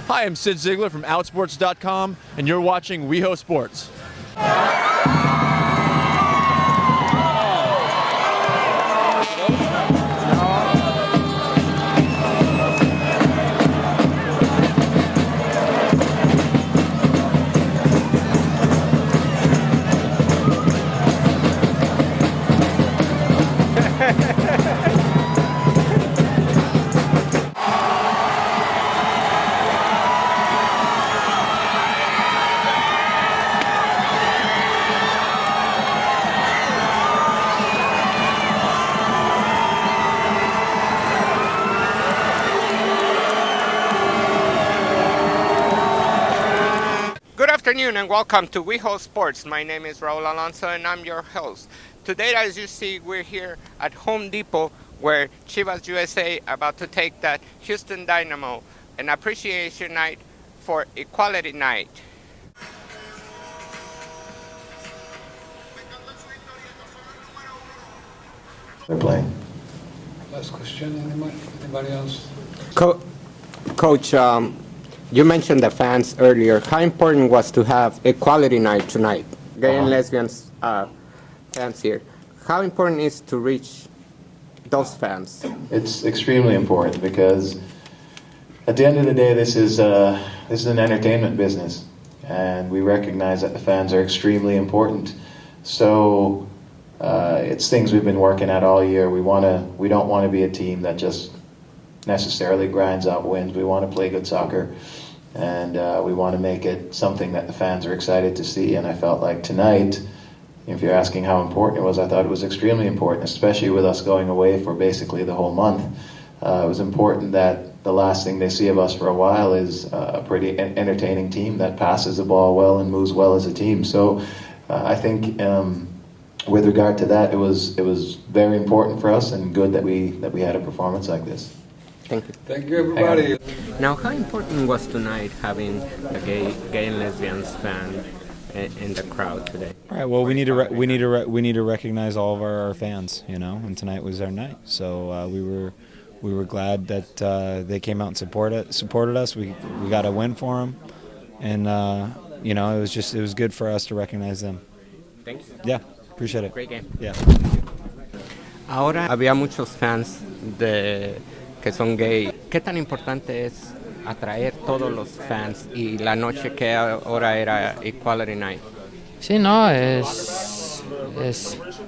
Hi, I'm Sid Zeigler from Outsports.com, and you're watching WeHo Sports. Good afternoon and welcome to WeHo Sports. My name is Raul Alonso and I'm your host. Today, as you see, we're here at Home Depot where Chivas USA about to take that Houston Dynamo, an appreciation night for Equality Night. They're playing. Last question, anybody else? Coach, you mentioned the fans earlier. How important was to have Equality Night tonight? Gay and lesbians fans here. How important is to reach those fans? It's extremely important because at the end of the day, this is an entertainment business, and we recognize that the fans are extremely important. So it's things we've been working at all year. We don't want to be a team that just necessarily grinds out wins. We want to play good soccer, and we want to make it something that the fans are excited to see. And I felt like tonight, if you're asking how important it was, I thought it was extremely important, especially with us going away for basically the whole month. It was important that the last thing they see of us for a while is a pretty entertaining team that passes the ball well and moves well as a team. So I think with regard to that, it was very important for us and good that we had a performance like this. Thank you. Thank you, everybody. Now, how important was tonight having a gay and lesbians fan in the crowd today? All right. Well, we need to recognize all of our fans, and tonight was our night. So we were glad that they came out and supported us. We got a win for them, and it was good for us to recognize them. Thank you. Yeah, appreciate it. Great game. Yeah. Ahora había muchos fans que son gay. ¿Qué tan importante es atraer todos los fans y la noche que ahora era Equality Night? Sí, no,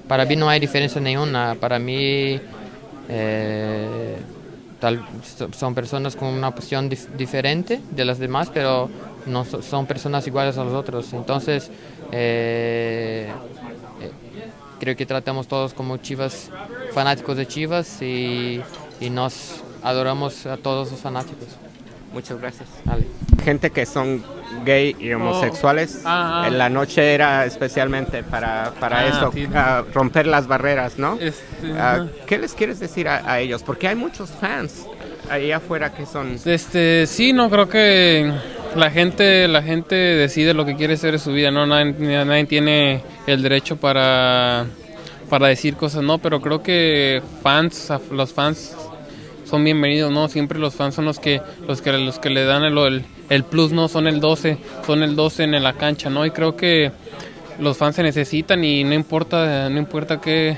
para mí no hay diferencia ninguna. Para mí son personas con una posición diferente de las demás, pero no son personas iguales a los otros. Entonces, creo que tratamos todos como Chivas, fanáticos de Chivas, y nos adoramos a todos los fanáticos. Muchas gracias. Vale. Gente que son gay y homosexuales, en la noche era especialmente para eso, sí. Romper las barreras, ¿no? ¿Qué les quieres decir a ellos? Porque hay muchos fans ahí afuera que son... Sí, no, creo que la gente decide lo que quiere hacer en su vida, ¿no? Nadie tiene el derecho para decir cosas, ¿no? Pero creo que los fans son bienvenidos, ¿no? Siempre los fans son los que le dan el plus, ¿no? Son el 12 en la cancha, ¿no? Y creo que los fans se necesitan y no importa qué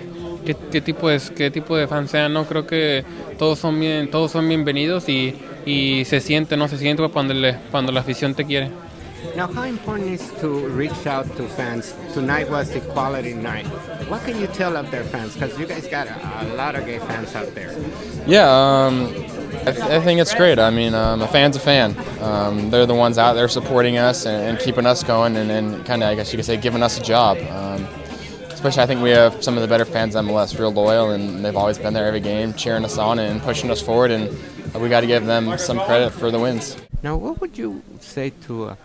tipo de fans sean, ¿no? Creo que todos son bienvenidos y se siente cuando la afición te quiere. Now, how important is to reach out to fans? Tonight was Equality Night. What can you tell of their fans? Because you guys got a lot of gay fans out there. Yeah, I think it's great. I mean, a fan's a fan. They're the ones out there supporting us and keeping us going and kind of, I guess you could say, giving us a job. Especially I think we have some of the better fans in MLS, real loyal, and they've always been there every game, cheering us on and pushing us forward, and we got to give them some credit for the wins. Now, what would you say to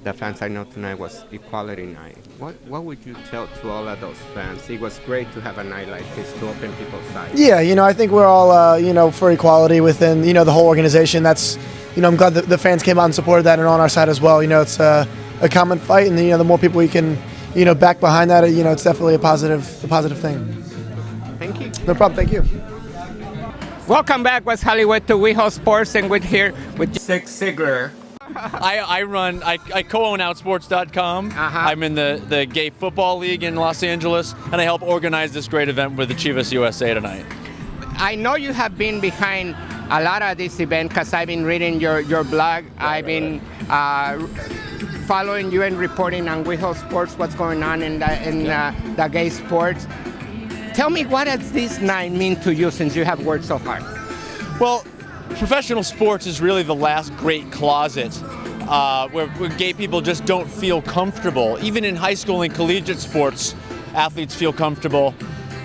the fans? I know tonight was Equality Night. What would you tell to all of those fans? It was great to have a night like this to open people's eyes. Yeah, I think we're all, for equality within, the whole organization. That's, I'm glad that the fans came out and supported that and are on our side as well. It's a common fight, and, the more people we can, back behind that, it's definitely a positive thing. Thank you. No problem. Thank you. Welcome back, West Hollywood, to WeHo Sports, and we're here with Zeigler I co-own Outsports.com. I'm in the Gay Football League in Los Angeles, and I help organize this great event with the Chivas USA tonight. I know you have been behind a lot of this event because I've been reading your blog. I've been following you and reporting on Outsports what's going on in the gay sports. Tell me, what does this night mean to you since you have worked so hard? Well, professional sports is really the last great closet where gay people just don't feel comfortable. Even in high school and collegiate sports, athletes feel comfortable.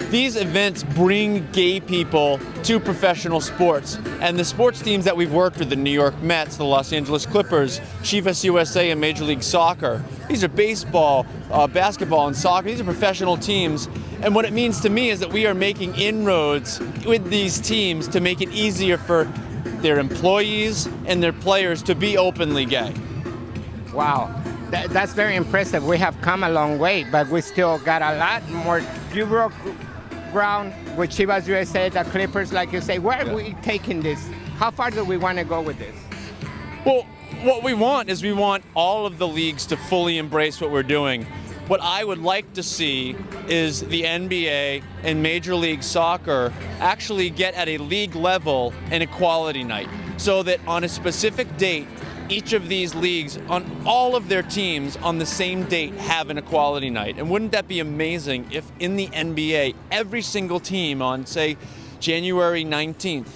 These events bring gay people to professional sports, and the sports teams that we've worked with, the New York Mets, the Los Angeles Clippers, Chivas USA, and Major League Soccer, these are baseball, basketball, and soccer. These are professional teams, and what it means to me is that we are making inroads with these teams to make it easier for their employees and their players to be openly gay. Wow. That's very impressive. We have come a long way, but we still got a lot more. You broke ground with Chivas USA, the Clippers, like you say. Where are we taking this? How far do we want to go with this? Well, what we want is we want all of the leagues to fully embrace what we're doing. What I would like to see is the NBA and Major League Soccer actually get at a league level an equality night, so that on a specific date, each of these leagues on all of their teams on the same date have an equality night. And wouldn't that be amazing if in the NBA, every single team on, say, January 19th,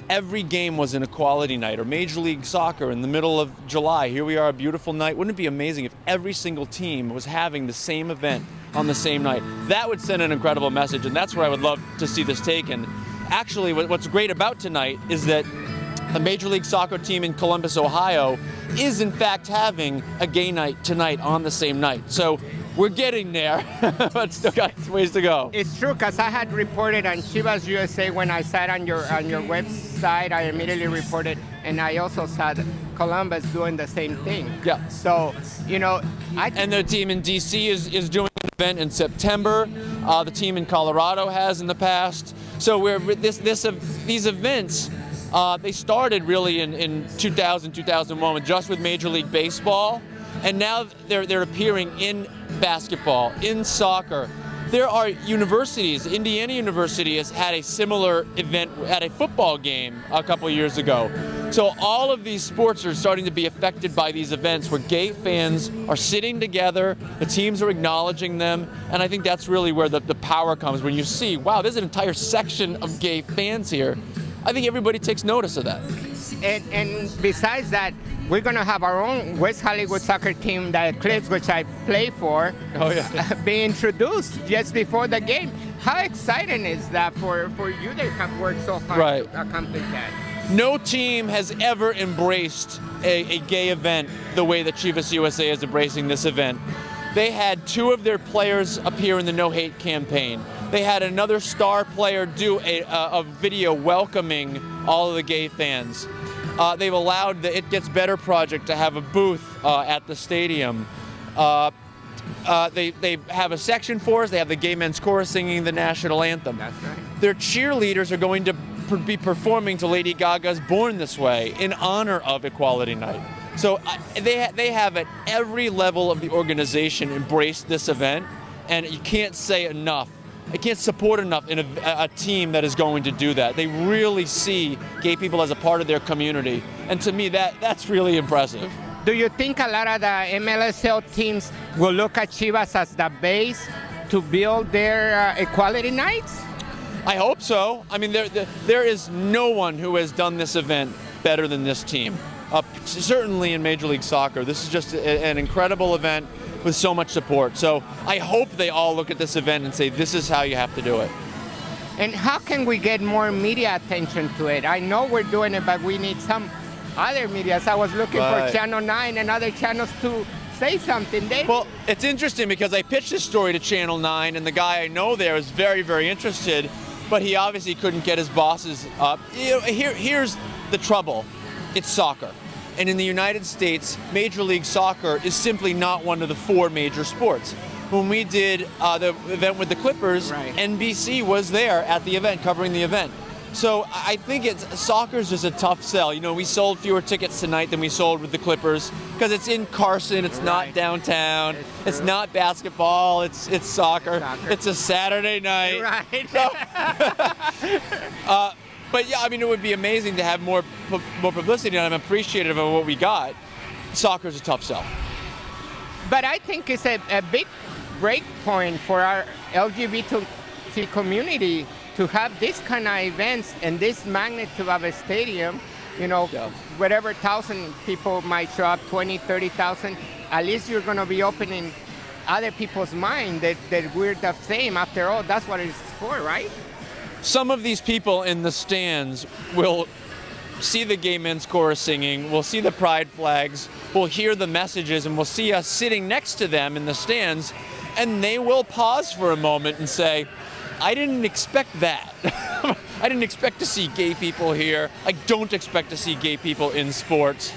every game was an equality night? Or Major League Soccer in the middle of July, here we are, a beautiful night. Wouldn't it be amazing if every single team was having the same event on the same night? That would send an incredible message, and that's where I would love to see this taken. Actually, what's great about tonight is that a Major League Soccer team in Columbus, Ohio, is in fact having a gay night tonight on the same night. So we're getting there, but still got ways to go. It's true, because I had reported on Chivas USA when I sat on your website. I immediately reported, and I also saw Columbus doing the same thing. Yeah. So, you know, and the team in DC is doing an event in September. The team in Colorado has in the past. So these events. They started really in 2000, 2001 just with Major League Baseball, and now they're appearing in basketball, in soccer. There are universities. Indiana University has had a similar event at a football game a couple years ago. So all of these sports are starting to be affected by these events where gay fans are sitting together, the teams are acknowledging them, and I think that's really where the power comes, when you see, wow, there's an entire section of gay fans here. I think everybody takes notice of that. And besides that, we're going to have our own West Hollywood soccer team, the Clips, which I play for, be introduced just before the game. How exciting is that for you that have worked so hard to accomplish that? No team has ever embraced a gay event the way that Chivas USA is embracing this event. They had 2 of their players appear in the No Hate campaign. They had another star player do a video welcoming all of the gay fans. They've allowed the It Gets Better project to have a booth at the stadium. They have a section for us. They have the gay men's chorus singing the national anthem. That's right. Their cheerleaders are going to be performing to Lady Gaga's Born This Way in honor of Equality Night. So they have at every level of the organization embraced this event, and you can't say enough. I can't support enough in a team that is going to do that. They really see gay people as a part of their community, and to me that's really impressive. Do you think a lot of the MLSL teams will look at Chivas as the base to build their equality nights? I hope so. I mean, there is no one who has done this event better than this team. Certainly in Major League Soccer. This is just an incredible event with so much support. So I hope they all look at this event and say, this is how you have to do it. And how can we get more media attention to it? I know we're doing it, but we need some other media. So I was looking for Channel 9 and other channels to say something. Well, it's interesting because I pitched this story to Channel 9, and the guy I know there is very, very interested, but he obviously couldn't get his bosses up. You know, here's the trouble. It's soccer. And in the United States, Major League Soccer is simply not one of the 4 major sports. When we did the event with the Clippers, NBC was there at the event, covering the event. So I think soccer's just a tough sell. You know, we sold fewer tickets tonight than we sold with the Clippers because it's in Carson. It's not downtown. It's not basketball. It's soccer. It's a Saturday night. Right. So, but yeah, I mean, it would be amazing to have more publicity, and I'm appreciative of what we got. Soccer's a tough sell. But I think it's a big break point for our LGBT community to have this kind of events and this magnitude of a stadium. You know, whatever 1,000 people might show up, 20, 30,000, at least you're going to be opening other people's mind that we're the same. After all, that's what it's for, right? Some of these people in the stands will see the gay men's chorus singing, we'll see the pride flags, we'll hear the messages, and we'll see us sitting next to them in the stands, and they will pause for a moment and say, I didn't expect that. I didn't expect to see gay people here. I don't expect to see gay people in sports.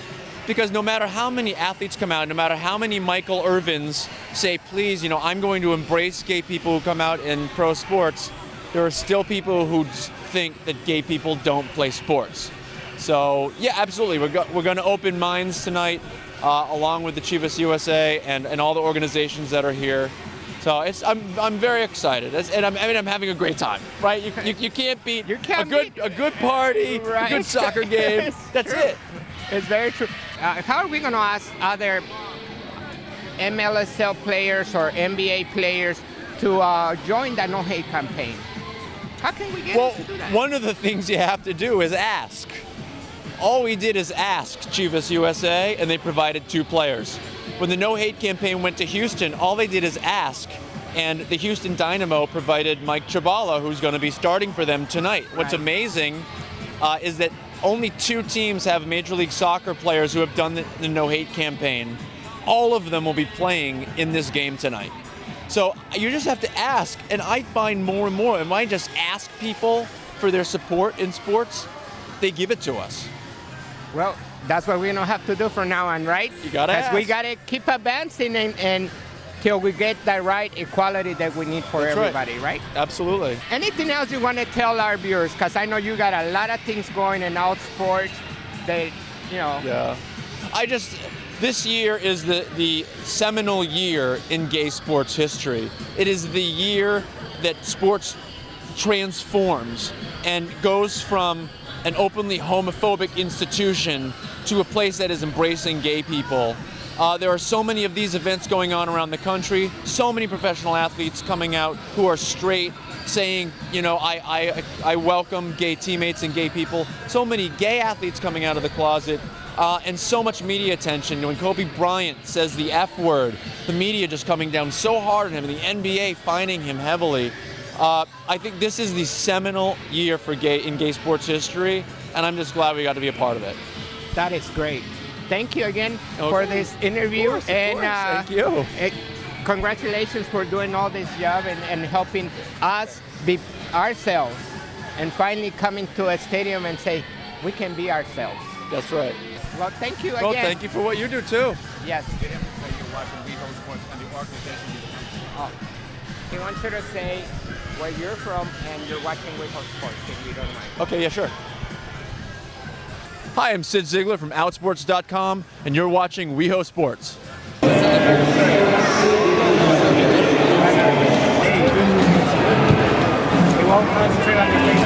Because no matter how many athletes come out, no matter how many Michael Irvins say, please, you know, I'm going to embrace gay people who come out in pro sports, there are still people who think that gay people don't play sports. So yeah, absolutely. We're going to open minds tonight, along with the Chivas USA and all the organizations that are here. So I'm very excited, and I'm having a great time. Right? You can't beat a good party, right. A good soccer game. That's it. It's very true. How are we going to ask other MLSL players or NBA players to join the No Hate campaign? How can we get them to do that? One of the things you have to do is ask. All we did is ask Chivas USA, and they provided 2 players. When the No Hate campaign went to Houston, all they did is ask, and the Houston Dynamo provided Mike Chabala, who's going to be starting for them tonight. What's amazing is that only 2 teams have Major League Soccer players who have done the No Hate campaign. All of them will be playing in this game tonight. So you just have to ask, and I find more and more, and when I just ask people for their support in sports, they give it to us. Well, that's what we're going to have to do from now on, right? You got to ask. Because we got to keep advancing and till we get the right equality that we need for everybody, right? Absolutely. Anything else you want to tell our viewers? Because I know you got a lot of things going in Outsports that, you know. Yeah. This year is the seminal year in gay sports history. It is the year that sports transforms and goes from an openly homophobic institution to a place that is embracing gay people. There are so many of these events going on around the country, so many professional athletes coming out who are straight, saying, you know, I welcome gay teammates and gay people. So many gay athletes coming out of the closet, and so much media attention. When Kobe Bryant says the F word, the media just coming down so hard on him, and the NBA fining him heavily. I think this is the seminal year for gay sports history, and I'm just glad we got to be a part of it. That is great. Thank you again for this interview. Of course. Thank you. Congratulations for doing all this job and helping us be ourselves and finally coming to a stadium and say, we can be ourselves. That's right. Well, thank you again. Well, thank you for what you do, too. Yes. Get him to say you're watching EVANS-ALONSO and the organization. He wants you to say where you're from and you're watching EVANS-ALONSO, if you don't mind. Okay, yeah, sure. Hi, I'm Sid Zeigler from Outsports.com, and you're watching WeHo Sports. You won't concentrate on your